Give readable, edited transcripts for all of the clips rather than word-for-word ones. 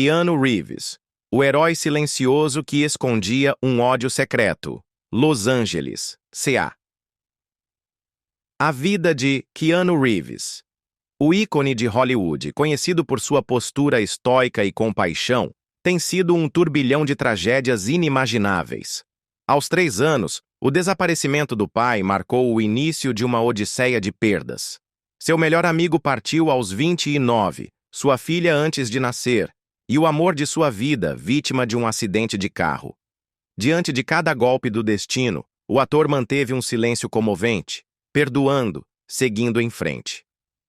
Keanu Reeves, o herói silencioso que escondia um ódio secreto. Los Angeles, CA. A vida de Keanu Reeves. O ícone de Hollywood, conhecido por sua postura estoica e compaixão, tem sido um turbilhão de tragédias inimagináveis. Aos 3 anos, o desaparecimento do pai marcou o início de uma odisseia de perdas. Seu melhor amigo partiu aos 29, sua filha antes de nascer, e o amor de sua vida, vítima de um acidente de carro. Diante de cada golpe do destino, o ator manteve um silêncio comovente, perdoando, seguindo em frente.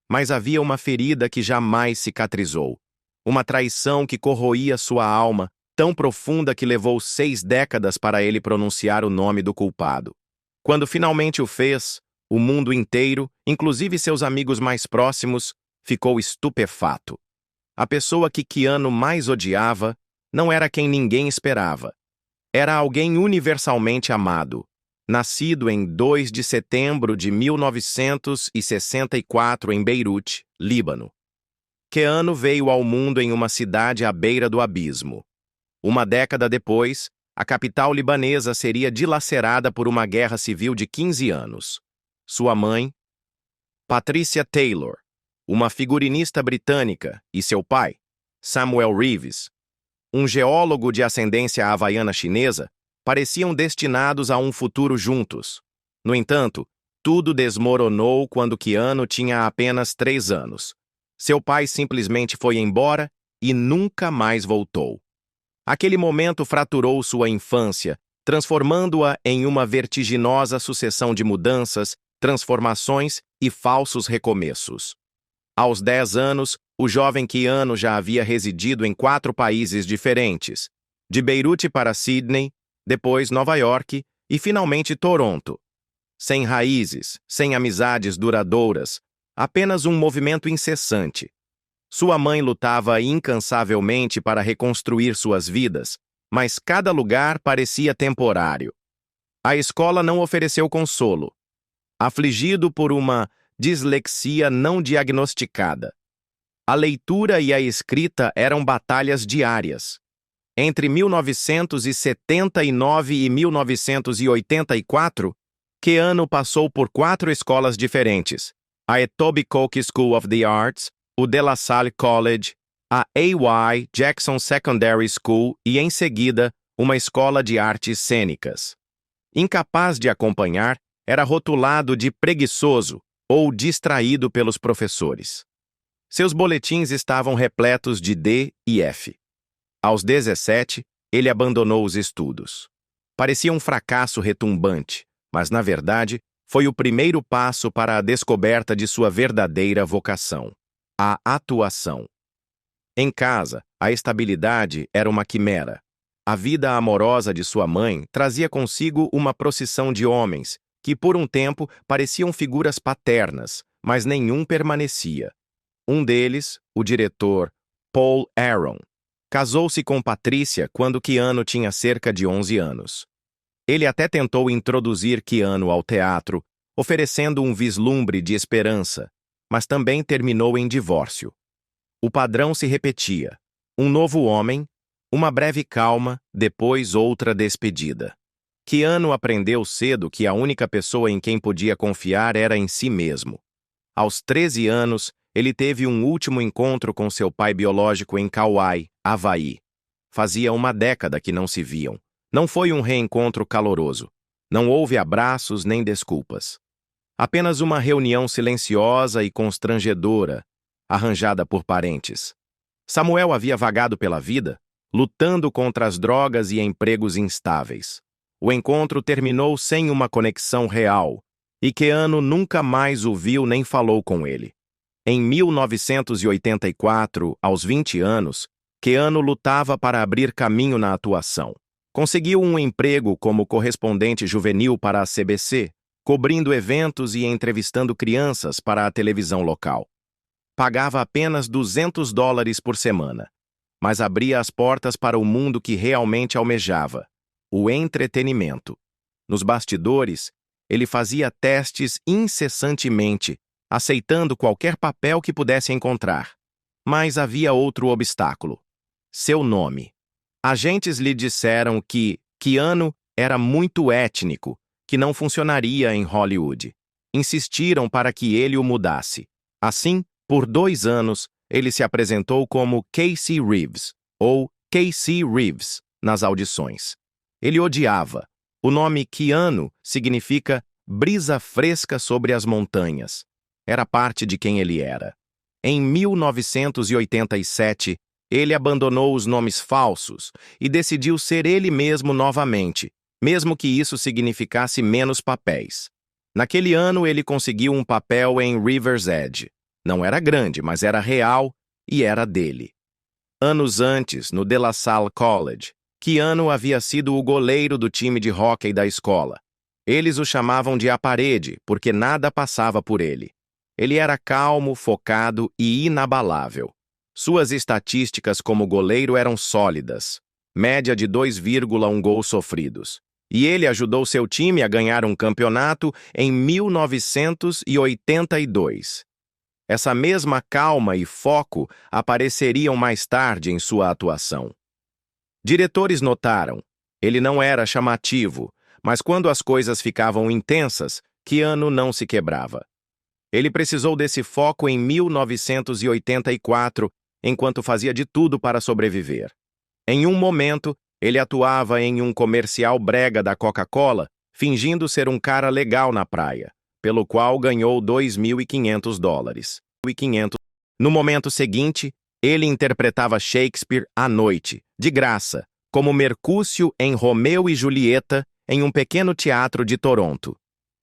Mas havia uma ferida que jamais cicatrizou. Uma traição que corroía sua alma, tão profunda que levou 6 décadas para ele pronunciar o nome do culpado. Quando finalmente o fez, o mundo inteiro, inclusive seus amigos mais próximos, ficou estupefato. A pessoa que Keanu mais odiava não era quem ninguém esperava. Era alguém universalmente amado. Nascido em 2 de setembro de 1964 em Beirute, Líbano. Keanu veio ao mundo em uma cidade à beira do abismo. Uma década depois, a capital libanesa seria dilacerada por uma guerra civil de 15 anos. Sua mãe, Patricia Taylor, uma figurinista britânica, e seu pai, Samuel Reeves, um geólogo de ascendência havaiana chinesa, pareciam destinados a um futuro juntos. No entanto, tudo desmoronou quando Keanu tinha apenas 3 anos. Seu pai simplesmente foi embora e nunca mais voltou. Aquele momento fraturou sua infância, transformando-a em uma vertiginosa sucessão de mudanças, transformações e falsos recomeços. Aos 10 anos, o jovem Keanu já havia residido em 4 países diferentes, de Beirute para Sydney, depois Nova York e finalmente Toronto. Sem raízes, sem amizades duradouras, apenas um movimento incessante. Sua mãe lutava incansavelmente para reconstruir suas vidas, mas cada lugar parecia temporário. A escola não ofereceu consolo. Afligido por uma dislexia não diagnosticada. A leitura e a escrita eram batalhas diárias. Entre 1979 e 1984, Keanu passou por 4 escolas diferentes: a Etobicoke School of the Arts, o De La Salle College, a A.Y. Jackson Secondary School e, em seguida, uma escola de artes cênicas. Incapaz de acompanhar, era rotulado de preguiçoso ou distraído pelos professores. Seus boletins estavam repletos de D e F. Aos 17, ele abandonou os estudos. Parecia um fracasso retumbante, mas, na verdade, foi o primeiro passo para a descoberta de sua verdadeira vocação: a atuação. Em casa, a estabilidade era uma quimera. A vida amorosa de sua mãe trazia consigo uma procissão de homens que, por um tempo, pareciam figuras paternas, mas nenhum permanecia. Um deles, o diretor Paul Aaron, casou-se com Patricia quando Keanu tinha cerca de 11 anos. Ele até tentou introduzir Keanu ao teatro, oferecendo um vislumbre de esperança, mas também terminou em divórcio. O padrão se repetia: um novo homem, uma breve calma, depois outra despedida. Keanu aprendeu cedo que a única pessoa em quem podia confiar era em si mesmo. Aos 13 anos, ele teve um último encontro com seu pai biológico em Kauai, Havaí. Fazia uma década que não se viam. Não foi um reencontro caloroso. Não houve abraços nem desculpas. Apenas uma reunião silenciosa e constrangedora, arranjada por parentes. Samuel havia vagado pela vida, lutando contra as drogas e empregos instáveis. O encontro terminou sem uma conexão real, e Keanu nunca mais o viu nem falou com ele. Em 1984, aos 20 anos, Keanu lutava para abrir caminho na atuação. Conseguiu um emprego como correspondente juvenil para a CBC, cobrindo eventos e entrevistando crianças para a televisão local. Pagava apenas $200 por semana, mas abria as portas para o mundo que realmente almejava: o entretenimento. Nos bastidores, ele fazia testes incessantemente, aceitando qualquer papel que pudesse encontrar. Mas havia outro obstáculo: seu nome. Agentes lhe disseram que Keanu era muito étnico, que não funcionaria em Hollywood. Insistiram para que ele o mudasse. Assim, por 2 anos, ele se apresentou como Casey Reeves, ou Casey Reeves, nas audições. Ele odiava. O nome Keanu significa brisa fresca sobre as montanhas. Era parte de quem ele era. Em 1987, ele abandonou os nomes falsos e decidiu ser ele mesmo novamente, mesmo que isso significasse menos papéis. Naquele ano, ele conseguiu um papel em River's Edge. Não era grande, mas era real e era dele. Anos antes, no De La Salle College, Keanu havia sido o goleiro do time de hóquei da escola. Eles o chamavam de A Parede, porque nada passava por ele. Ele era calmo, focado e inabalável. Suas estatísticas como goleiro eram sólidas, média de 2,1 gols sofridos. E ele ajudou seu time a ganhar um campeonato em 1982. Essa mesma calma e foco apareceriam mais tarde em sua atuação. Diretores notaram, ele não era chamativo, mas quando as coisas ficavam intensas, Keanu não se quebrava. Ele precisou desse foco em 1984, enquanto fazia de tudo para sobreviver. Em um momento, ele atuava em um comercial brega da Coca-Cola, fingindo ser um cara legal na praia, pelo qual ganhou $2.500. No momento seguinte, ele interpretava Shakespeare à noite, de graça, como Mercúcio em Romeu e Julieta, em um pequeno teatro de Toronto.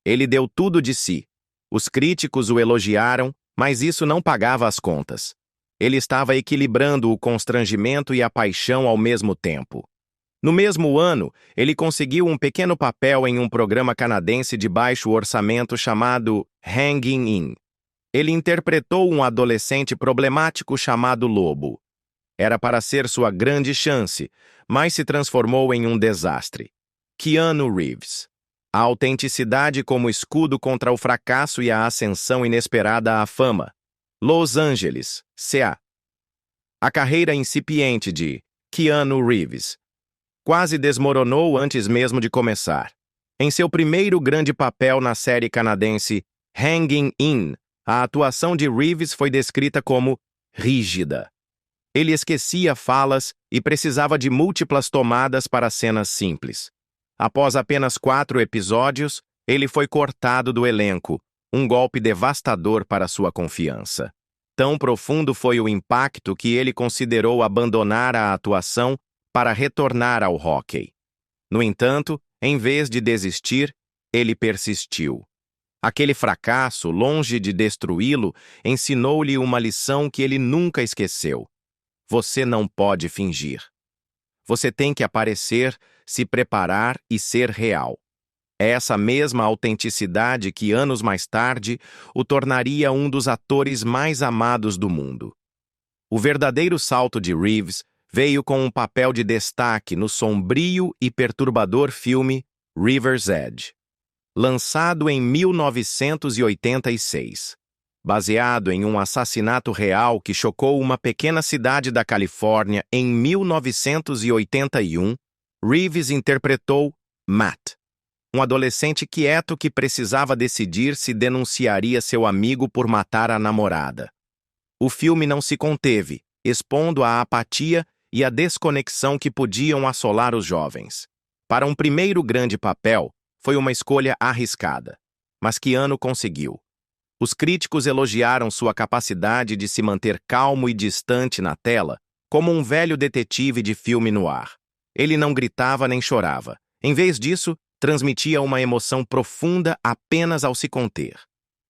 Ele deu tudo de si. Os críticos o elogiaram, mas isso não pagava as contas. Ele estava equilibrando o constrangimento e a paixão ao mesmo tempo. No mesmo ano, ele conseguiu um pequeno papel em um programa canadense de baixo orçamento chamado Hanging In. Ele interpretou um adolescente problemático chamado Lobo. Era para ser sua grande chance, mas se transformou em um desastre. Keanu Reeves. A autenticidade como escudo contra o fracasso e a ascensão inesperada à fama. Los Angeles, CA. A carreira incipiente de Keanu Reeves quase desmoronou antes mesmo de começar. Em seu primeiro grande papel na série canadense Hanging In, a atuação de Reeves foi descrita como rígida. Ele esquecia falas e precisava de múltiplas tomadas para cenas simples. Após apenas 4 episódios, ele foi cortado do elenco, um golpe devastador para sua confiança. Tão profundo foi o impacto que ele considerou abandonar a atuação para retornar ao hóquei. No entanto, em vez de desistir, ele persistiu. Aquele fracasso, longe de destruí-lo, ensinou-lhe uma lição que ele nunca esqueceu. Você não pode fingir. Você tem que aparecer, se preparar e ser real. É essa mesma autenticidade que, anos mais tarde, o tornaria um dos atores mais amados do mundo. O verdadeiro salto de Reeves veio com um papel de destaque no sombrio e perturbador filme River's Edge, lançado em 1986. Baseado em um assassinato real que chocou uma pequena cidade da Califórnia em 1981, Reeves interpretou Matt, um adolescente quieto que precisava decidir se denunciaria seu amigo por matar a namorada. O filme não se conteve, expondo a apatia e a desconexão que podiam assolar os jovens. Para um primeiro grande papel, foi uma escolha arriscada, mas Keanu conseguiu. Os críticos elogiaram sua capacidade de se manter calmo e distante na tela, como um velho detetive de filme noir. Ele não gritava nem chorava. Em vez disso, transmitia uma emoção profunda apenas ao se conter.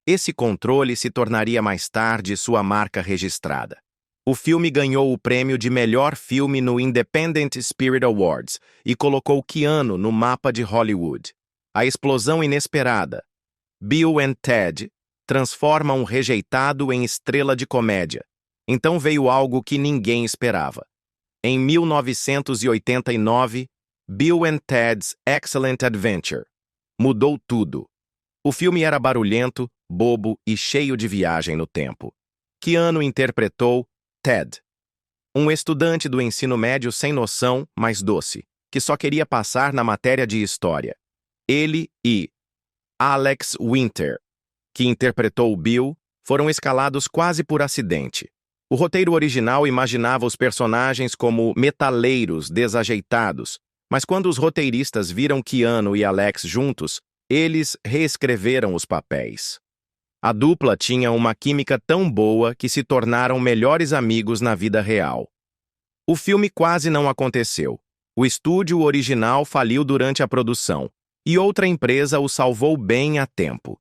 Esse controle se tornaria mais tarde sua marca registrada. O filme ganhou o prêmio de melhor filme no Independent Spirit Awards e colocou Keanu no mapa de Hollywood. A explosão inesperada. Bill and Ted transforma um rejeitado em estrela de comédia. Então veio algo que ninguém esperava. Em 1989, Bill and Ted's Excellent Adventure mudou tudo. O filme era barulhento, bobo e cheio de viagem no tempo. Keanu interpretou Ted, um estudante do ensino médio sem noção, mas doce, que só queria passar na matéria de história. Ele e Alex Winter, que interpretou Bill, foram escalados quase por acidente. O roteiro original imaginava os personagens como metaleiros desajeitados, mas quando os roteiristas viram Keanu e Alex juntos, eles reescreveram os papéis. A dupla tinha uma química tão boa que se tornaram melhores amigos na vida real. O filme quase não aconteceu. O estúdio original faliu durante a produção, e outra empresa o salvou bem a tempo.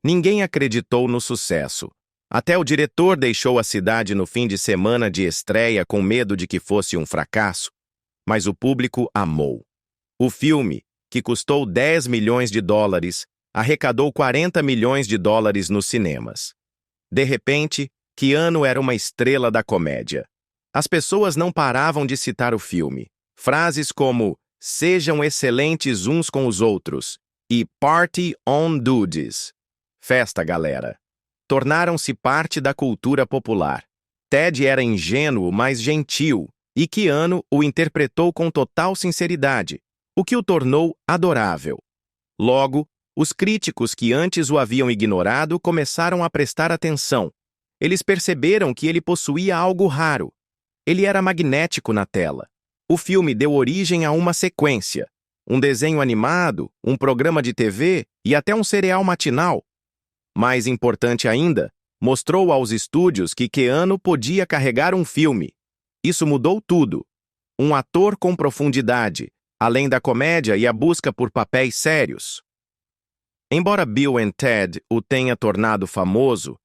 Ninguém acreditou no sucesso. Até o diretor deixou a cidade no fim de semana de estreia com medo de que fosse um fracasso, mas o público amou. O filme, que custou 10 milhões de dólares, arrecadou 40 milhões de dólares nos cinemas. De repente, Keanu era uma estrela da comédia. As pessoas não paravam de citar o filme. Frases como "Sejam excelentes uns com os outros" e "Party on, dudes" festa, galera, tornaram-se parte da cultura popular. Ted era ingênuo, mas gentil, e Keanu o interpretou com total sinceridade, o que o tornou adorável. Logo, os críticos que antes o haviam ignorado começaram a prestar atenção. Eles perceberam que ele possuía algo raro. Ele era magnético na tela. O filme deu origem a uma sequência, um desenho animado, um programa de TV e até um serial matinal. Mais importante ainda, mostrou aos estúdios que Keanu podia carregar um filme. Isso mudou tudo. Um ator com profundidade, além da comédia e a busca por papéis sérios. Embora Bill and Ted o tenha tornado famoso,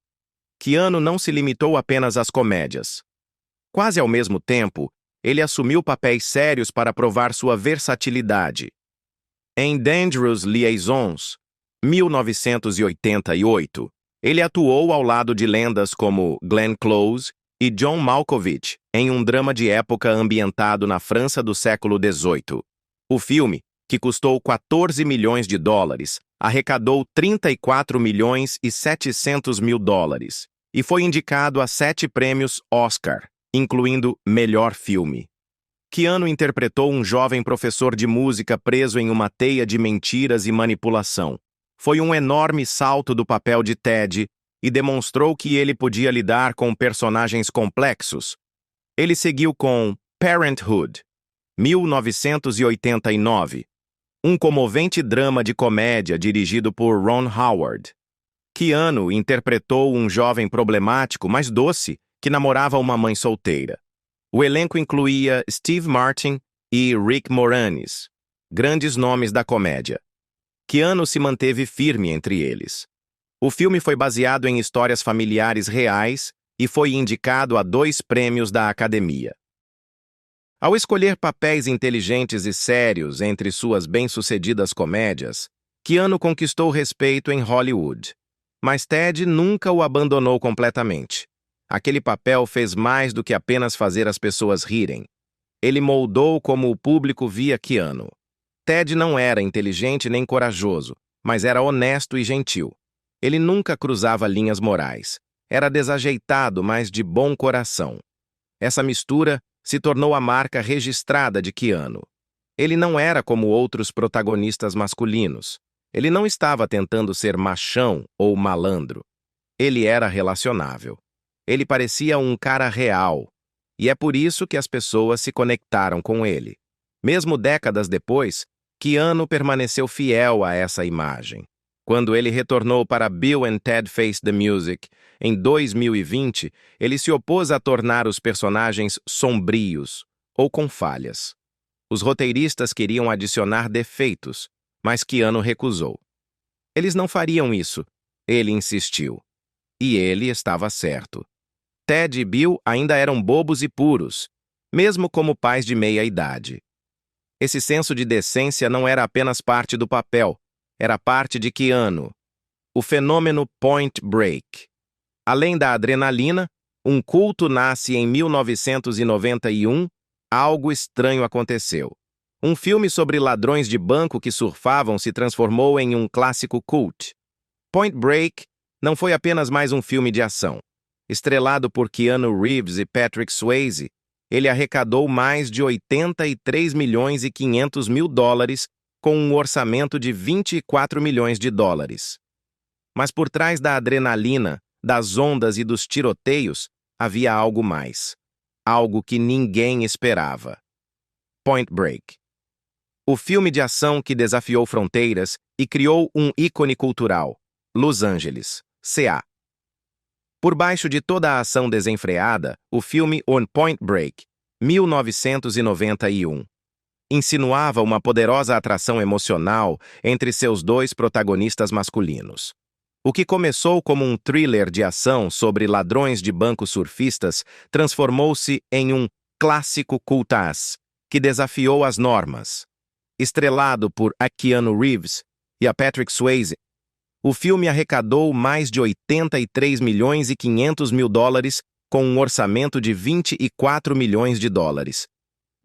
Keanu não se limitou apenas às comédias. Quase ao mesmo tempo, ele assumiu papéis sérios para provar sua versatilidade. Em Dangerous Liaisons, 1988, ele atuou ao lado de lendas como Glenn Close e John Malkovich em um drama de época ambientado na França do século XVIII. O filme, que custou 14 milhões de dólares, arrecadou 34 milhões e 700 mil dólares e foi indicado a 7 prêmios Oscar, incluindo Melhor Filme. Keanu interpretou um jovem professor de música preso em uma teia de mentiras e manipulação. Foi um enorme salto do papel de Ted e demonstrou que ele podia lidar com personagens complexos. Ele seguiu com Parenthood, 1989, um comovente drama de comédia dirigido por Ron Howard. Keanu interpretou um jovem problemático, mas doce, que namorava uma mãe solteira. O elenco incluía Steve Martin e Rick Moranis, grandes nomes da comédia. Keanu se manteve firme entre eles. O filme foi baseado em histórias familiares reais e foi indicado a 2 prêmios da Academia. Ao escolher papéis inteligentes e sérios entre suas bem-sucedidas comédias, Keanu conquistou respeito em Hollywood. Mas Ted nunca o abandonou completamente. Aquele papel fez mais do que apenas fazer as pessoas rirem. Ele moldou como o público via Keanu. Ted não era inteligente nem corajoso, mas era honesto e gentil. Ele nunca cruzava linhas morais. Era desajeitado, mas de bom coração. Essa mistura se tornou a marca registrada de Keanu. Ele não era como outros protagonistas masculinos. Ele não estava tentando ser machão ou malandro. Ele era relacionável. Ele parecia um cara real. E é por isso que as pessoas se conectaram com ele. Mesmo décadas depois, Keanu permaneceu fiel a essa imagem. Quando ele retornou para Bill and Ted Face the Music, em 2020, ele se opôs a tornar os personagens sombrios ou com falhas. Os roteiristas queriam adicionar defeitos, mas Keanu recusou. Eles não fariam isso. Ele insistiu. E ele estava certo. Ted e Bill ainda eram bobos e puros, mesmo como pais de meia-idade. Esse senso de decência não era apenas parte do papel, era parte de Keanu. O fenômeno Point Break. Além da adrenalina, um culto nasce em 1991, algo estranho aconteceu. Um filme sobre ladrões de banco que surfavam se transformou em um clássico cult. Point Break não foi apenas mais um filme de ação. Estrelado por Keanu Reeves e Patrick Swayze, ele arrecadou mais de 83 milhões e 500 mil dólares com um orçamento de 24 milhões de dólares. Mas por trás da adrenalina, das ondas e dos tiroteios, havia algo mais. Algo que ninguém esperava. Point Break. O filme de ação que desafiou fronteiras e criou um ícone cultural. Los Angeles, CA. Por baixo de toda a ação desenfreada, o filme On Point Break, 1991, insinuava uma poderosa atração emocional entre seus dois protagonistas masculinos. O que começou como um thriller de ação sobre ladrões de bancos surfistas transformou-se em um clássico cultaz que desafiou as normas. Estrelado por Keanu Reeves e a Patrick Swayze, o filme arrecadou mais de 83 milhões e 500 mil dólares com um orçamento de 24 milhões de dólares.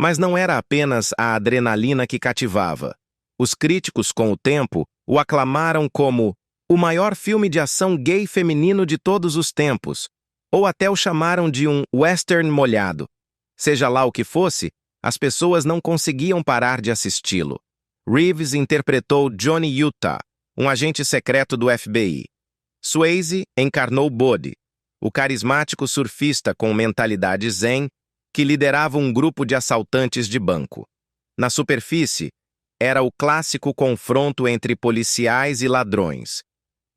Mas não era apenas a adrenalina que cativava. Os críticos, com o tempo, o aclamaram como o maior filme de ação gay feminino de todos os tempos, ou até o chamaram de um western molhado. Seja lá o que fosse, as pessoas não conseguiam parar de assisti-lo. Reeves interpretou Johnny Utah, um agente secreto do FBI. Swayze encarnou Buddy, o carismático surfista com mentalidade zen que liderava um grupo de assaltantes de banco. Na superfície, era o clássico confronto entre policiais e ladrões.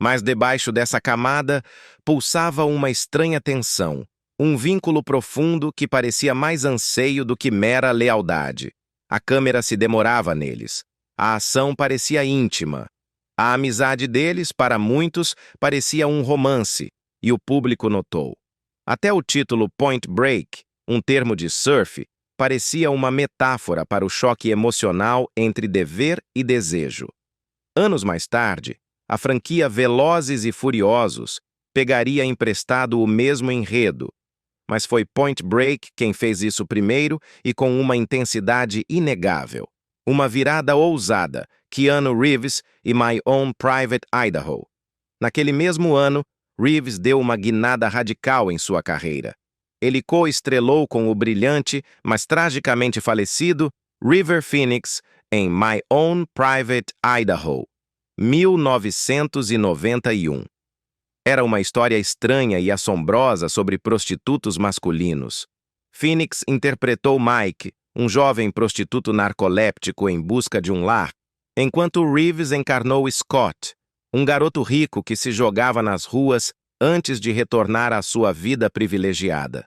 Mas debaixo dessa camada pulsava uma estranha tensão, um vínculo profundo que parecia mais anseio do que mera lealdade. A câmera se demorava neles. A ação parecia íntima. A amizade deles, para muitos, parecia um romance, e o público notou. Até o título Point Break, um termo de surf, parecia uma metáfora para o choque emocional entre dever e desejo. Anos mais tarde, a franquia Velozes e Furiosos pegaria emprestado o mesmo enredo, mas foi Point Break quem fez isso primeiro e com uma intensidade inegável. Uma virada ousada, Keanu Reeves e My Own Private Idaho. Naquele mesmo ano, Reeves deu uma guinada radical em sua carreira. Ele co-estrelou com o brilhante, mas tragicamente falecido, River Phoenix em My Own Private Idaho, 1991. Era uma história estranha e assombrosa sobre prostitutos masculinos. Phoenix interpretou Mike, um jovem prostituto narcoléptico em busca de um lar, enquanto Reeves encarnou Scott, um garoto rico que se jogava nas ruas antes de retornar à sua vida privilegiada.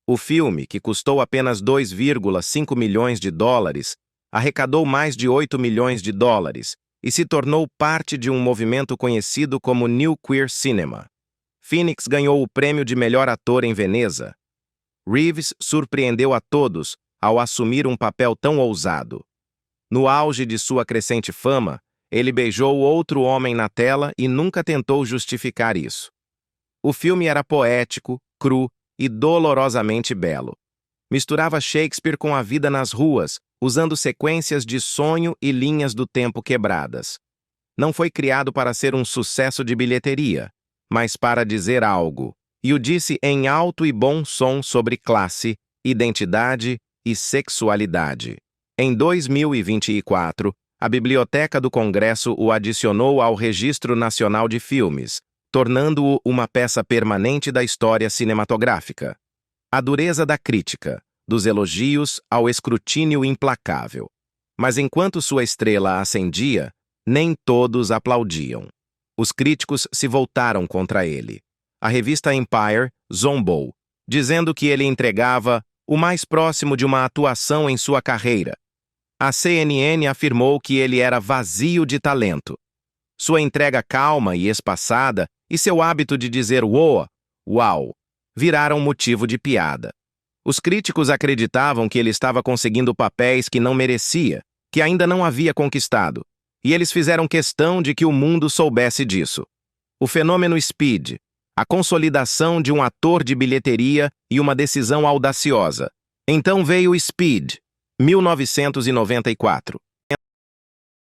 O filme, que custou apenas 2,5 milhões de dólares, arrecadou mais de 8 milhões de dólares e se tornou parte de um movimento conhecido como New Queer Cinema. Phoenix ganhou o prêmio de melhor ator em Veneza. Reeves surpreendeu a todos ao assumir um papel tão ousado. No auge de sua crescente fama, ele beijou outro homem na tela e nunca tentou justificar isso. O filme era poético, cru e dolorosamente belo. Misturava Shakespeare com a vida nas ruas, usando sequências de sonho e linhas do tempo quebradas. Não foi criado para ser um sucesso de bilheteria, mas para dizer algo, e o disse em alto e bom som sobre classe, identidade e sexualidade. Em 2024, a Biblioteca do Congresso o adicionou ao Registro Nacional de Filmes, tornando-o uma peça permanente da história cinematográfica. A dureza da crítica, dos elogios ao escrutínio implacável. Mas enquanto sua estrela ascendia, nem todos aplaudiam. Os críticos se voltaram contra ele. A revista Empire zombou, dizendo que ele entregava o mais próximo de uma atuação em sua carreira. A CNN afirmou que ele era vazio de talento. Sua entrega calma e espaçada e seu hábito de dizer uau, viraram motivo de piada. Os críticos acreditavam que ele estava conseguindo papéis que não merecia, que ainda não havia conquistado, e eles fizeram questão de que o mundo soubesse disso. O fenômeno Speed, a consolidação de um ator de bilheteria e uma decisão audaciosa. Então veio Speed, 1994.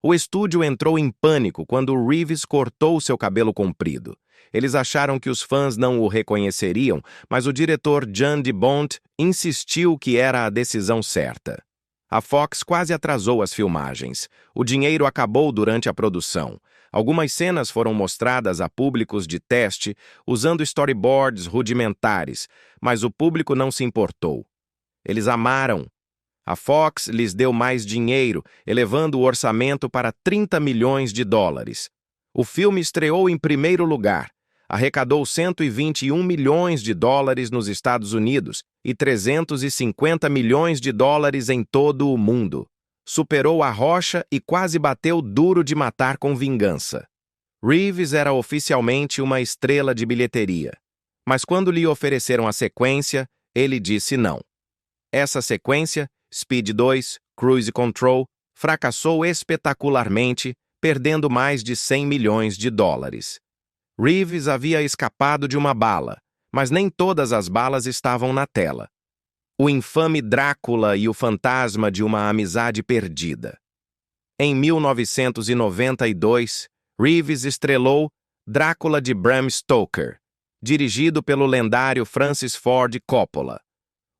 O estúdio entrou em pânico quando Reeves cortou seu cabelo comprido. Eles acharam que os fãs não o reconheceriam, mas o diretor Jan de Bont insistiu que era a decisão certa. A Fox quase atrasou as filmagens. O dinheiro acabou durante a produção. Algumas cenas foram mostradas a públicos de teste usando storyboards rudimentares, mas o público não se importou. Eles amaram. A Fox lhes deu mais dinheiro, elevando o orçamento para 30 milhões de dólares. O filme estreou em primeiro lugar, arrecadou 121 milhões de dólares nos Estados Unidos e 350 milhões de dólares em todo o mundo. Superou A Rocha e quase bateu Duro de Matar com Vingança. Reeves era oficialmente uma estrela de bilheteria, mas quando lhe ofereceram a sequência, ele disse não. Essa sequência, Speed 2, Cruise Control, fracassou espetacularmente, perdendo mais de 100 milhões de dólares. Reeves havia escapado de uma bala, mas nem todas as balas estavam na tela. O infame Drácula e o fantasma de uma amizade perdida. Em 1992, Reeves estrelou Drácula de Bram Stoker, dirigido pelo lendário Francis Ford Coppola.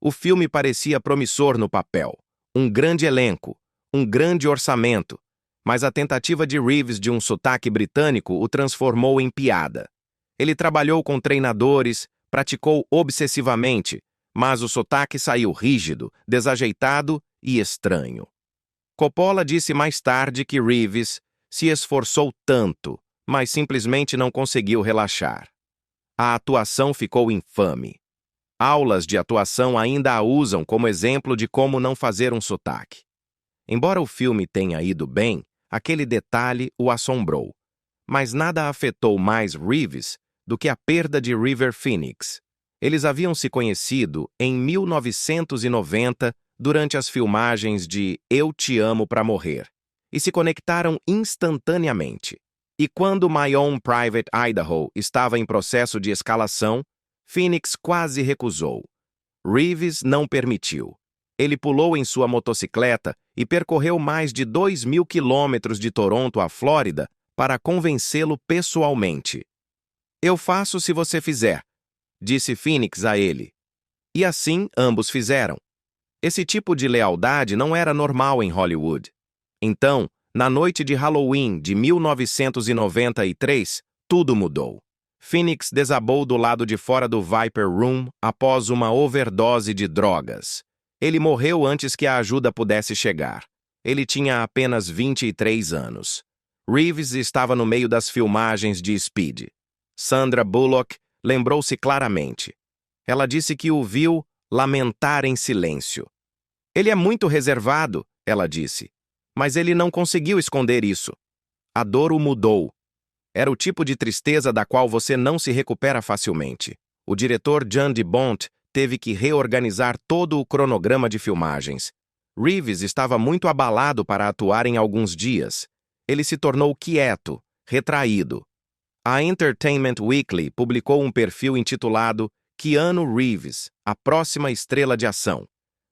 O filme parecia promissor no papel, um grande elenco, um grande orçamento, mas a tentativa de Reeves de um sotaque britânico o transformou em piada. Ele trabalhou com treinadores, praticou obsessivamente, mas o sotaque saiu rígido, desajeitado e estranho. Coppola disse mais tarde que Reeves se esforçou tanto, mas simplesmente não conseguiu relaxar. A atuação ficou infame. Aulas de atuação ainda a usam como exemplo de como não fazer um sotaque. Embora o filme tenha ido bem, aquele detalhe o assombrou. Mas nada afetou mais Reeves do que a perda de River Phoenix. Eles haviam se conhecido em 1990 durante as filmagens de Eu Te Amo pra Morrer e se conectaram instantaneamente. E quando My Own Private Idaho estava em processo de escalação, Phoenix quase recusou. Reeves não permitiu. Ele pulou em sua motocicleta e percorreu mais de 2.000 quilômetros de Toronto à Flórida para convencê-lo pessoalmente. Eu faço se você fizer, disse Phoenix a ele. E assim ambos fizeram. Esse tipo de lealdade não era normal em Hollywood. Então, na noite de Halloween de 1993, tudo mudou. Phoenix desabou do lado de fora do Viper Room após uma overdose de drogas. Ele morreu antes que a ajuda pudesse chegar. Ele tinha apenas 23 anos. Reeves estava no meio das filmagens de Speed. Sandra Bullock lembrou-se claramente. Ela disse que o viu lamentar em silêncio. Ele é muito reservado, ela disse, mas ele não conseguiu esconder isso. A dor o mudou. Era o tipo de tristeza da qual você não se recupera facilmente. O diretor Jan de Bont teve que reorganizar todo o cronograma de filmagens. Reeves estava muito abalado para atuar em alguns dias. Ele se tornou quieto, retraído. A Entertainment Weekly publicou um perfil intitulado Keanu Reeves, a próxima estrela de ação,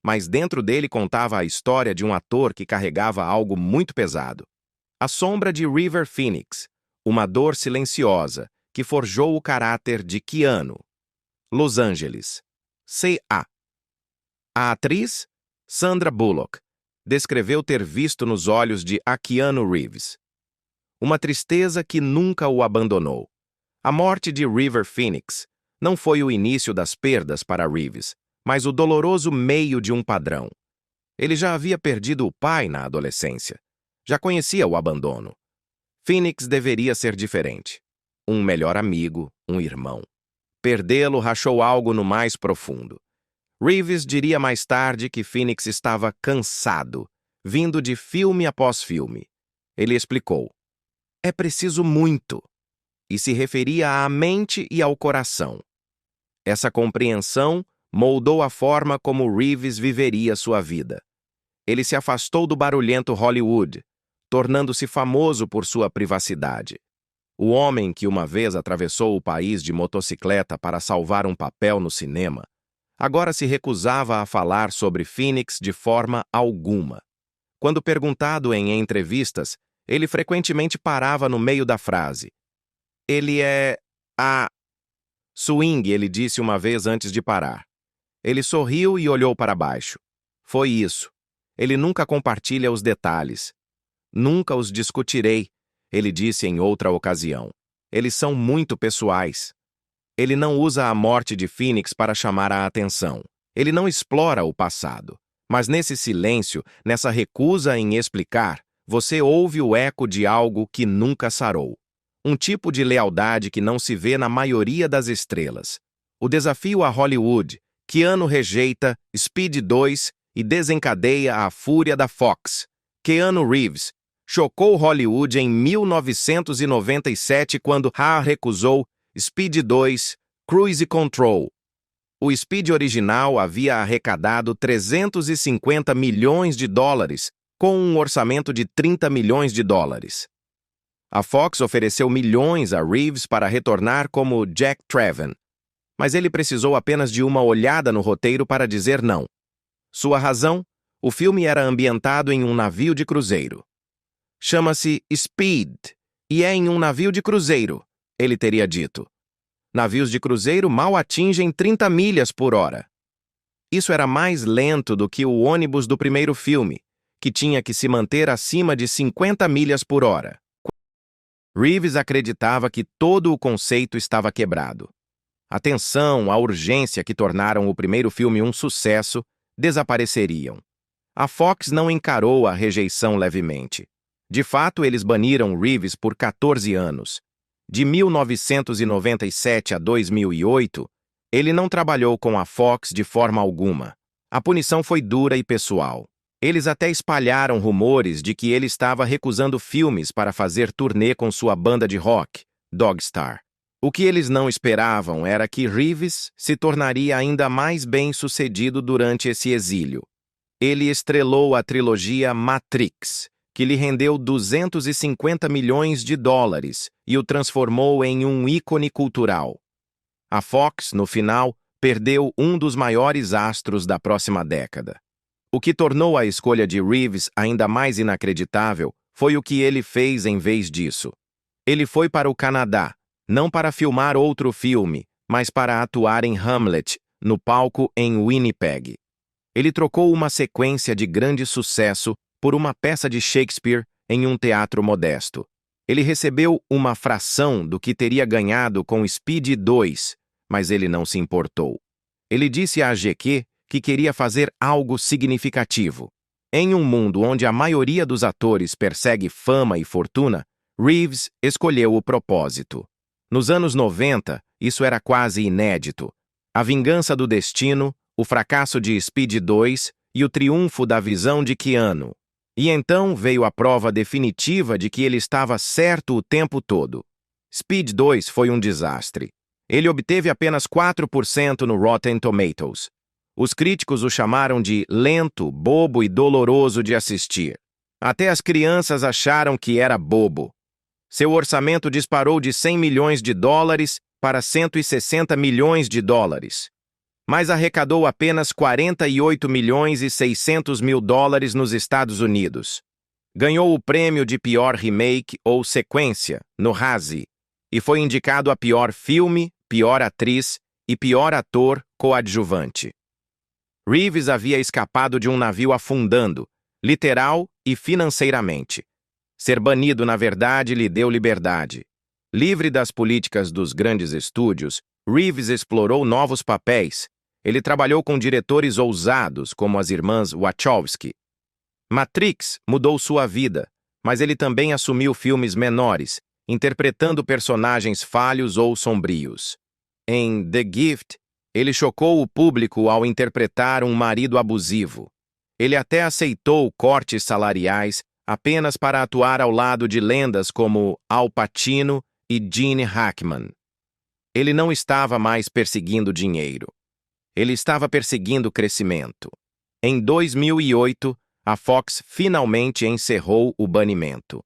mas dentro dele contava a história de um ator que carregava algo muito pesado. A sombra de River Phoenix, uma dor silenciosa que forjou o caráter de Keanu. Los Angeles. C.A. A atriz, Sandra Bullock, descreveu ter visto nos olhos de Keanu Reeves uma tristeza que nunca o abandonou. A morte de River Phoenix não foi o início das perdas para Reeves, mas o doloroso meio de um padrão. Ele já havia perdido o pai na adolescência. Já conhecia o abandono. Phoenix deveria ser diferente. Um melhor amigo, um irmão. Perdê-lo rachou algo no mais profundo. Reeves diria mais tarde que Phoenix estava cansado, vindo de filme após filme. Ele explicou: "É preciso muito", e se referia à mente e ao coração. Essa compreensão moldou a forma como Reeves viveria sua vida. Ele se afastou do barulhento Hollywood, tornando-se famoso por sua privacidade. O homem que uma vez atravessou o país de motocicleta para salvar um papel no cinema, agora se recusava a falar sobre Phoenix de forma alguma. Quando perguntado em entrevistas, Ele frequentemente parava no meio da frase. Ele é... a... swing, ele disse uma vez antes de parar. Ele sorriu e olhou para baixo. Foi isso. Ele nunca compartilha os detalhes. Nunca os discutirei, ele disse em outra ocasião. Eles são muito pessoais. Ele não usa a morte de Phoenix para chamar a atenção. Ele não explora o passado. Mas nesse silêncio, nessa recusa em explicar, você ouve o eco de algo que nunca sarou. Um tipo de lealdade que não se vê na maioria das estrelas. O desafio a Hollywood, Keanu rejeita Speed 2 e desencadeia a fúria da Fox. Keanu Reeves chocou Hollywood em 1997 quando recusou Speed 2, Cruise Control. O Speed original havia arrecadado 350 milhões de dólares, com um orçamento de 30 milhões de dólares. A Fox ofereceu milhões a Reeves para retornar como Jack Traven, mas ele precisou apenas de uma olhada no roteiro para dizer não. Sua razão? O filme era ambientado em um navio de cruzeiro. Chama-se Speed, e é em um navio de cruzeiro, ele teria dito. Navios de cruzeiro mal atingem 30 milhas por hora. Isso era mais lento do que o ônibus do primeiro filme, que tinha que se manter acima de 50 milhas por hora. Reeves acreditava que todo o conceito estava quebrado. A tensão, a urgência que tornaram o primeiro filme um sucesso desapareceriam. A Fox não encarou a rejeição levemente. De fato, eles baniram Reeves por 14 anos. De 1997 a 2008, ele não trabalhou com a Fox de forma alguma. A punição foi dura e pessoal. Eles até espalharam rumores de que ele estava recusando filmes para fazer turnê com sua banda de rock, Dogstar. O que eles não esperavam era que Reeves se tornaria ainda mais bem-sucedido durante esse exílio. Ele estrelou a trilogia Matrix, que lhe rendeu 250 milhões de dólares e o transformou em um ícone cultural. A Fox, no final, perdeu um dos maiores astros da próxima década. O que tornou a escolha de Reeves ainda mais inacreditável foi o que ele fez em vez disso. Ele foi para o Canadá, não para filmar outro filme, mas para atuar em Hamlet, no palco em Winnipeg. Ele trocou uma sequência de grande sucesso por uma peça de Shakespeare em um teatro modesto. Ele recebeu uma fração do que teria ganhado com Speed 2, mas ele não se importou. Ele disse à GQ que queria fazer algo significativo. Em um mundo onde a maioria dos atores persegue fama e fortuna, Reeves escolheu o propósito. Nos anos 90, isso era quase inédito. A vingança do destino, o fracasso de Speed 2 e o triunfo da visão de Keanu. E então veio a prova definitiva de que ele estava certo o tempo todo. Speed 2 foi um desastre. Ele obteve apenas 4% no Rotten Tomatoes. Os críticos o chamaram de lento, bobo e doloroso de assistir. Até as crianças acharam que era bobo. Seu orçamento disparou de 100 milhões de dólares para 160 milhões de dólares. Mas arrecadou apenas 48 milhões e 600 mil dólares nos Estados Unidos. Ganhou o prêmio de pior remake ou sequência, no Razzie, e foi indicado a pior filme, pior atriz e pior ator coadjuvante. Reeves havia escapado de um navio afundando, literal e financeiramente. Ser banido, na verdade, lhe deu liberdade. Livre das políticas dos grandes estúdios, Reeves explorou novos papéis. Ele trabalhou com diretores ousados, como as irmãs Wachowski. Matrix mudou sua vida, mas ele também assumiu filmes menores, interpretando personagens falhos ou sombrios. Em The Gift, ele chocou o público ao interpretar um marido abusivo. Ele até aceitou cortes salariais apenas para atuar ao lado de lendas como Al Pacino e Gene Hackman. Ele não estava mais perseguindo dinheiro. Ele estava perseguindo crescimento. Em 2008, a Fox finalmente encerrou o banimento.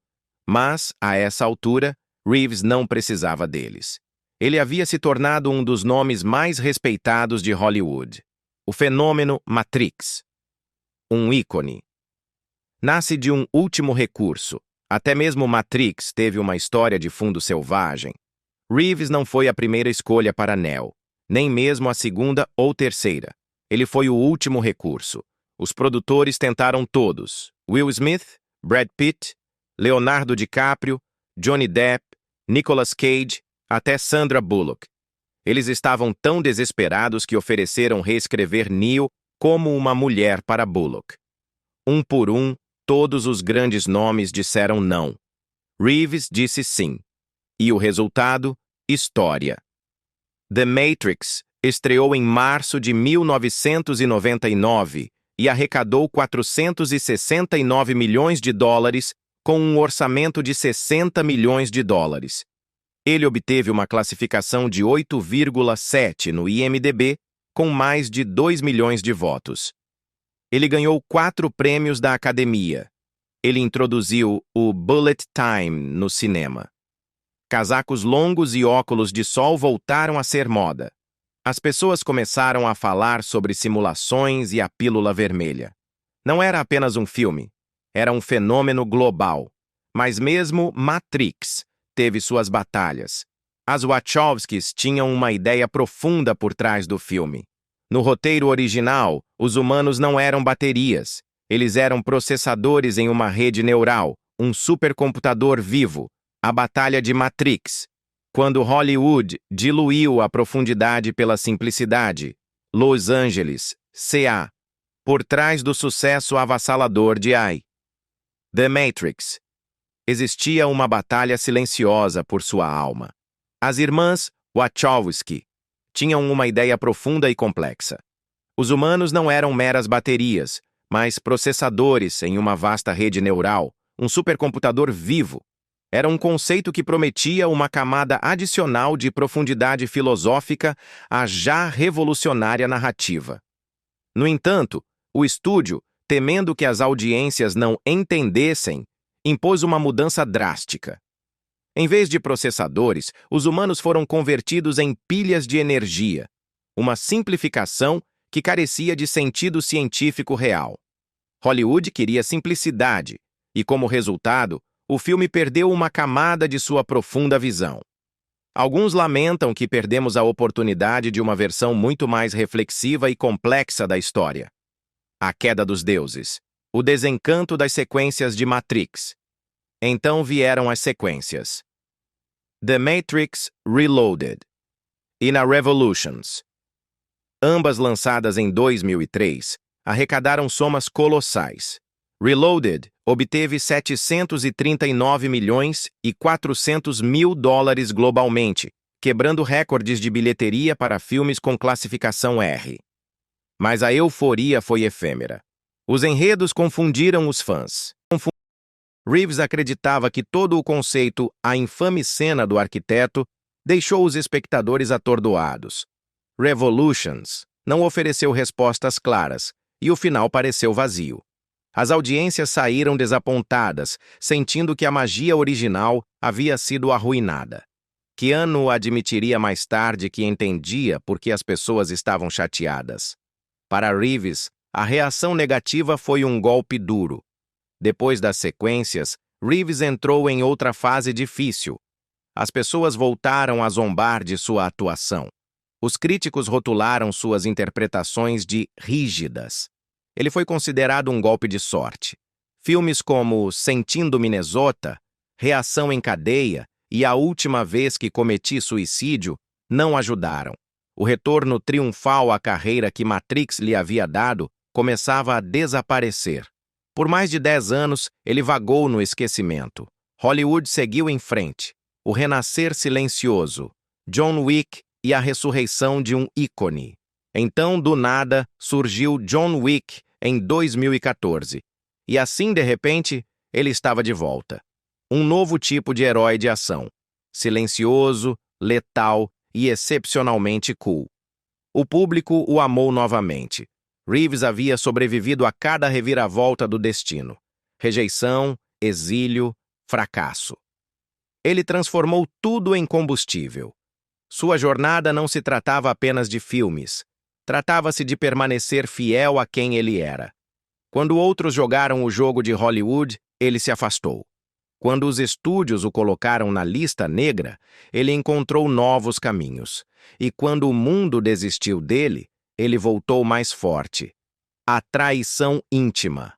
Mas, a essa altura, Reeves não precisava deles. Ele havia se tornado um dos nomes mais respeitados de Hollywood. O fenômeno Matrix. Um ícone. Nasce de um último recurso, Até mesmo Matrix teve uma história de fundo selvagem. Reeves não foi a primeira escolha para Neo, nem mesmo a segunda ou terceira. Ele foi o último recurso. Os produtores tentaram todos: Will Smith, Brad Pitt, Leonardo DiCaprio, Johnny Depp, Nicolas Cage, até Sandra Bullock. Eles estavam tão desesperados que ofereceram reescrever Neo como uma mulher para Bullock. Um por um, todos os grandes nomes disseram não. Reeves disse sim. E o resultado? História. The Matrix estreou em março de 1999 e arrecadou 469 milhões de dólares com um orçamento de 60 milhões de dólares. Ele obteve uma classificação de 8,7 no IMDb, com mais de 2 milhões de votos. Ele ganhou 4 prêmios da Academia. Ele introduziu o bullet time no cinema. Casacos longos e óculos de sol voltaram a ser moda. As pessoas começaram a falar sobre simulações e a pílula vermelha. Não era apenas um filme, era um fenômeno global. Mas mesmo Matrix teve suas batalhas. As Wachowskis tinham uma ideia profunda por trás do filme. No roteiro original, os humanos não eram baterias. Eles eram processadores em uma rede neural, um supercomputador vivo. A Batalha de Matrix. Quando Hollywood diluiu a profundidade pela simplicidade. Los Angeles, CA. Por trás do sucesso avassalador de The Matrix. Existia uma batalha silenciosa por sua alma. As irmãs Wachowski tinham uma ideia profunda e complexa. Os humanos não eram meras baterias, mas processadores em uma vasta rede neural, um supercomputador vivo. Era um conceito que prometia uma camada adicional de profundidade filosófica à já revolucionária narrativa. No entanto, o estúdio, temendo que as audiências não entendessem, impôs uma mudança drástica. Em vez de processadores, os humanos foram convertidos em pilhas de energia, uma simplificação que carecia de sentido científico real. Hollywood queria simplicidade, e como resultado, o filme perdeu uma camada de sua profunda visão. Alguns lamentam que perdemos a oportunidade de uma versão muito mais reflexiva e complexa da história. A queda dos deuses. O desencanto das sequências de Matrix. Então vieram as sequências. The Matrix Reloaded e na Revolutions. Ambas lançadas em 2003, arrecadaram somas colossais. Reloaded obteve 739 milhões e 400 mil dólares globalmente, quebrando recordes de bilheteria para filmes com classificação R. Mas a euforia foi efêmera. Os enredos confundiram os fãs. Reeves acreditava que todo o conceito, a infame cena do arquiteto, deixou os espectadores atordoados. Revolutions não ofereceu respostas claras, e o final pareceu vazio. As audiências saíram desapontadas, sentindo que a magia original havia sido arruinada. Keanu admitiria mais tarde que entendia por que as pessoas estavam chateadas. Para Reeves, a reação negativa foi um golpe duro. Depois das sequências, Reeves entrou em outra fase difícil. As pessoas voltaram a zombar de sua atuação. Os críticos rotularam suas interpretações de rígidas. Ele foi considerado um golpe de sorte. Filmes como Sentindo Minnesota, Reação em Cadeia e A Última Vez que Cometi Suicídio não ajudaram. O retorno triunfal à carreira que Matrix lhe havia dado começava a desaparecer. Por mais de 10 anos, ele vagou no esquecimento. Hollywood seguiu em frente. O renascer silencioso, John Wick e a ressurreição de um ícone. Então, do nada, surgiu John Wick em 2014. E assim, de repente, ele estava de volta. Um novo tipo de herói de ação. Silencioso, letal e excepcionalmente cool. O público o amou novamente. Reeves havia sobrevivido a cada reviravolta do destino. Rejeição, exílio, fracasso. Ele transformou tudo em combustível. Sua jornada não se tratava apenas de filmes. Tratava-se de permanecer fiel a quem ele era. Quando outros jogaram o jogo de Hollywood, ele se afastou. Quando os estúdios o colocaram na lista negra, ele encontrou novos caminhos. E quando o mundo desistiu dele, ele voltou mais forte. A traição íntima.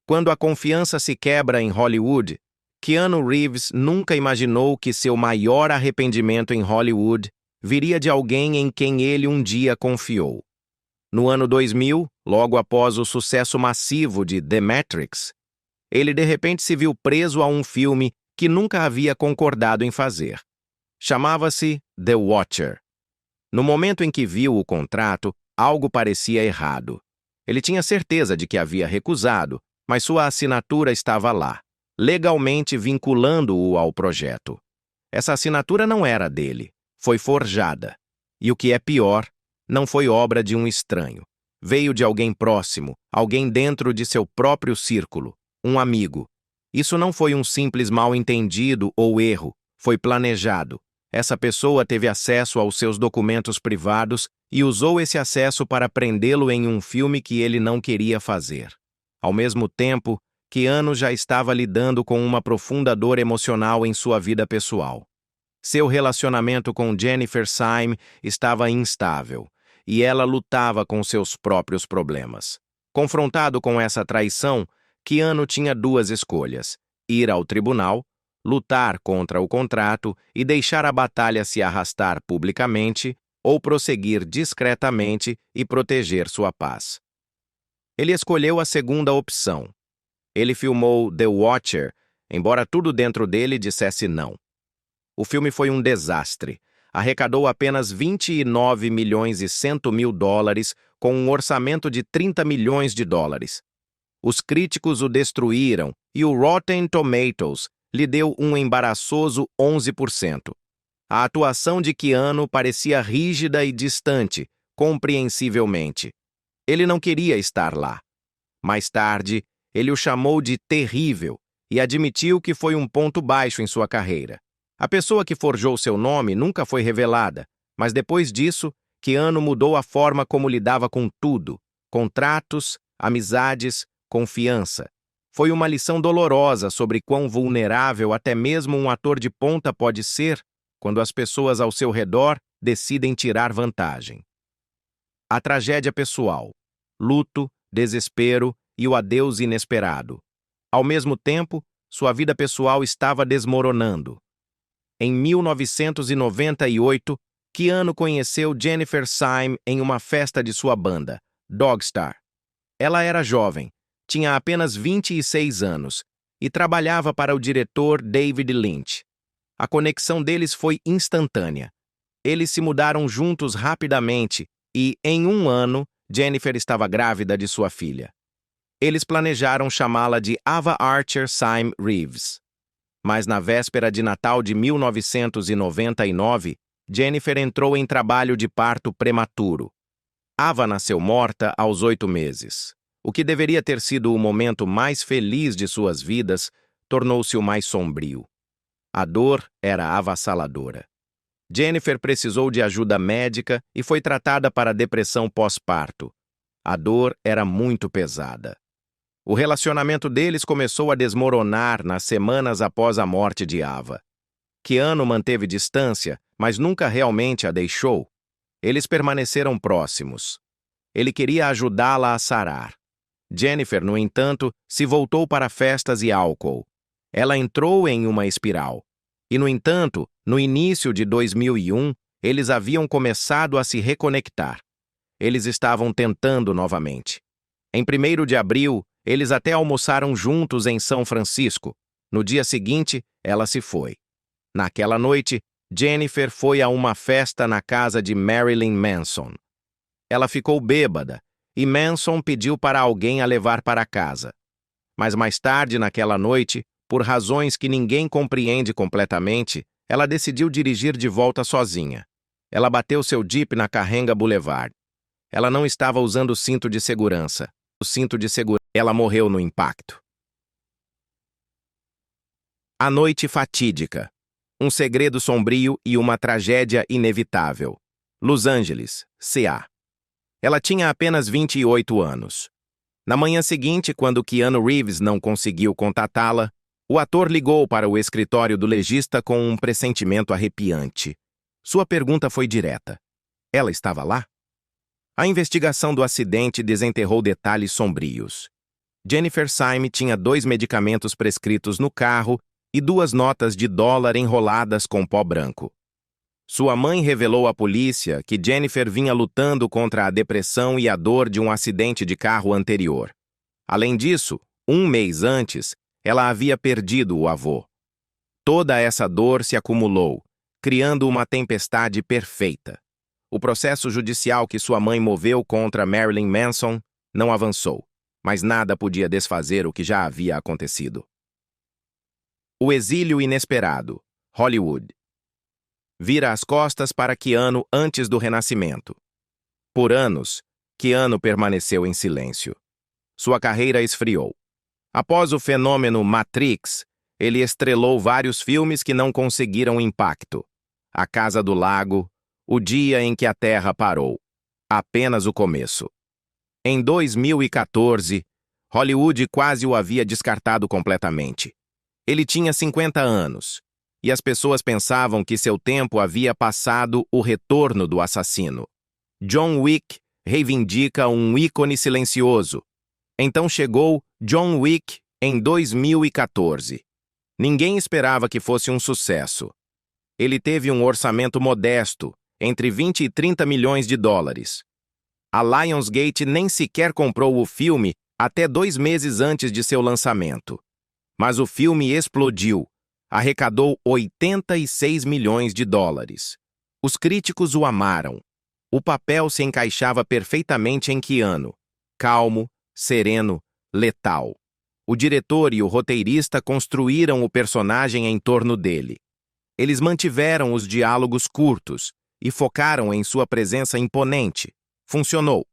Quando a confiança se quebra em Hollywood, Keanu Reeves nunca imaginou que seu maior arrependimento em Hollywood viria de alguém em quem ele um dia confiou. No ano 2000, logo após o sucesso massivo de The Matrix, ele de repente se viu preso a um filme que nunca havia concordado em fazer. Chamava-se The Watcher. No momento em que viu o contrato, algo parecia errado. Ele tinha certeza de que havia recusado, mas sua assinatura estava lá, legalmente vinculando-o ao projeto. Essa assinatura não era dele, foi forjada. E o que é pior, não foi obra de um estranho. Veio de alguém próximo, alguém dentro de seu próprio círculo, um amigo. Isso não foi um simples mal-entendido ou erro, foi planejado. Essa pessoa teve acesso aos seus documentos privados e usou esse acesso para prendê-lo em um filme que ele não queria fazer. Ao mesmo tempo, Keanu já estava lidando com uma profunda dor emocional em sua vida pessoal. Seu relacionamento com Jennifer Syme estava instável, e ela lutava com seus próprios problemas. Confrontado com essa traição, Keanu tinha duas escolhas: ir ao tribunal, lutar contra o contrato e deixar a batalha se arrastar publicamente, ou prosseguir discretamente e proteger sua paz. Ele escolheu a segunda opção. Ele filmou The Watcher, embora tudo dentro dele dissesse não. O filme foi um desastre. Arrecadou apenas 29 milhões e 100 mil dólares com um orçamento de 30 milhões de dólares. Os críticos o destruíram e o Rotten Tomatoes lhe deu um embaraçoso 11%. A atuação de Keanu parecia rígida e distante, compreensivelmente. Ele não queria estar lá. Mais tarde, ele o chamou de terrível e admitiu que foi um ponto baixo em sua carreira. A pessoa que forjou seu nome nunca foi revelada, mas depois disso, Keanu mudou a forma como lidava com tudo: contratos, amizades, confiança. Foi uma lição dolorosa sobre quão vulnerável até mesmo um ator de ponta pode ser quando as pessoas ao seu redor decidem tirar vantagem. A tragédia pessoal, luto, desespero e o adeus inesperado. Ao mesmo tempo, sua vida pessoal estava desmoronando. Em 1998, Keanu conheceu Jennifer Syme em uma festa de sua banda, Dogstar. Ela era jovem, tinha apenas 26 anos e trabalhava para o diretor David Lynch. A conexão deles foi instantânea. Eles se mudaram juntos rapidamente e, em um ano, Jennifer estava grávida de sua filha. Eles planejaram chamá-la de Ava Archer Syme Reeves. Mas na véspera de Natal de 1999, Jennifer entrou em trabalho de parto prematuro. Ava nasceu morta aos 8 meses. O que deveria ter sido o momento mais feliz de suas vidas tornou-se o mais sombrio. A dor era avassaladora. Jennifer precisou de ajuda médica e foi tratada para depressão pós-parto. A dor era muito pesada. O relacionamento deles começou a desmoronar nas semanas após a morte de Ava. Keanu manteve distância, mas nunca realmente a deixou. Eles permaneceram próximos. Ele queria ajudá-la a sarar. Jennifer, no entanto, se voltou para festas e álcool. Ela entrou em uma espiral. E, no entanto, no início de 2001, eles haviam começado a se reconectar. Eles estavam tentando novamente. Em 1º de abril, eles até almoçaram juntos em São Francisco. No dia seguinte, ela se foi. Naquela noite, Jennifer foi a uma festa na casa de Marilyn Manson. Ela ficou bêbada e Manson pediu para alguém a levar para casa. Mas mais tarde naquela noite, por razões que ninguém compreende completamente, ela decidiu dirigir de volta sozinha. Ela bateu seu Jeep na Cahenga Boulevard. Ela não estava usando o cinto de segurança. Ela morreu no impacto. A noite fatídica. Um segredo sombrio e uma tragédia inevitável. Los Angeles, CA. Ela tinha apenas 28 anos. Na manhã seguinte, quando Keanu Reeves não conseguiu contatá-la, O ator ligou para o escritório do legista com um pressentimento arrepiante. Sua pergunta foi direta. Ela estava lá? A investigação do acidente desenterrou detalhes sombrios. Jennifer Syme tinha 2 medicamentos prescritos no carro e 2 notas de dólar enroladas com pó branco. Sua mãe revelou à polícia que Jennifer vinha lutando contra a depressão e a dor de um acidente de carro anterior. Além disso, 1 mês antes, ela havia perdido o avô. Toda essa dor se acumulou, criando uma tempestade perfeita. O processo judicial que sua mãe moveu contra Marilyn Manson não avançou, mas nada podia desfazer o que já havia acontecido. O exílio inesperado, Hollywood. Vira as costas para Keanu antes do renascimento. Por anos, Keanu permaneceu em silêncio. Sua carreira esfriou. Após o fenômeno Matrix, ele estrelou vários filmes que não conseguiram impacto. A Casa do Lago, O Dia em que a Terra Parou. Apenas o começo. Em 2014, Hollywood quase o havia descartado completamente. Ele tinha 50 anos, e as pessoas pensavam que seu tempo havia passado o retorno do assassino. John Wick reivindica um ícone silencioso. Então chegou John Wick em 2014. Ninguém esperava que fosse um sucesso. Ele teve um orçamento modesto, entre 20 e 30 milhões de dólares. A Lionsgate nem sequer comprou o filme até 2 meses antes de seu lançamento. Mas o filme explodiu, arrecadou 86 milhões de dólares. Os críticos o amaram. O papel se encaixava perfeitamente em Keanu, calmo, sereno, letal. O diretor e o roteirista construíram o personagem em torno dele. Eles mantiveram os diálogos curtos e focaram em sua presença imponente. Funcionou.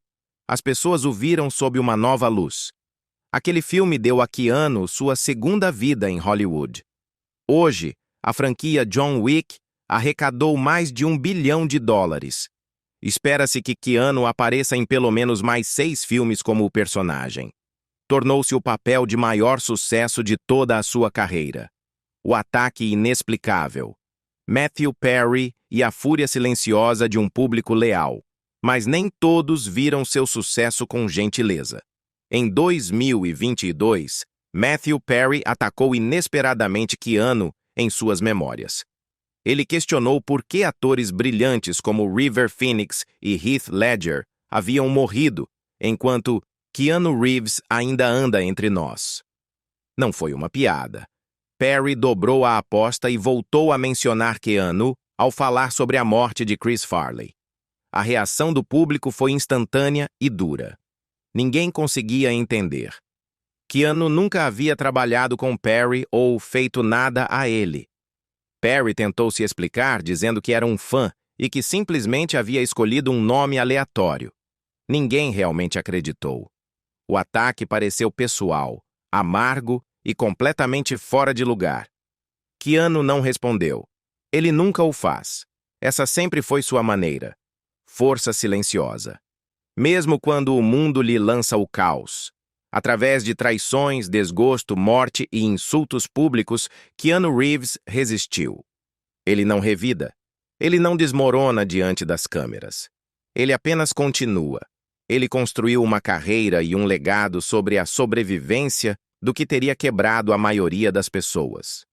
As pessoas o viram sob uma nova luz. Aquele filme deu a Keanu sua segunda vida em Hollywood. Hoje, a franquia John Wick arrecadou mais de 1 bilhão de dólares. Espera-se que Keanu apareça em pelo menos mais 6 filmes como o personagem. Tornou-se o papel de maior sucesso de toda a sua carreira. O ataque inexplicável. Matthew Perry e a fúria silenciosa de um público leal. Mas nem todos viram seu sucesso com gentileza. Em 2022, Matthew Perry atacou inesperadamente Keanu em suas memórias. Ele questionou por que atores brilhantes como River Phoenix e Heath Ledger haviam morrido, enquanto Keanu Reeves ainda anda entre nós. Não foi uma piada. Perry dobrou a aposta e voltou a mencionar Keanu ao falar sobre a morte de Chris Farley. A reação do público foi instantânea e dura. Ninguém conseguia entender. Keanu nunca havia trabalhado com Perry ou feito nada a ele. Perry tentou se explicar dizendo que era um fã e que simplesmente havia escolhido um nome aleatório. Ninguém realmente acreditou. O ataque pareceu pessoal, amargo e completamente fora de lugar. Keanu não respondeu. Ele nunca o faz. Essa sempre foi sua maneira. Força silenciosa. Mesmo quando o mundo lhe lança o caos. Através de traições, desgosto, morte e insultos públicos, Keanu Reeves resistiu. Ele não revida. Ele não desmorona diante das câmeras. Ele apenas continua. Ele construiu uma carreira e um legado sobre a sobrevivência do que teria quebrado a maioria das pessoas.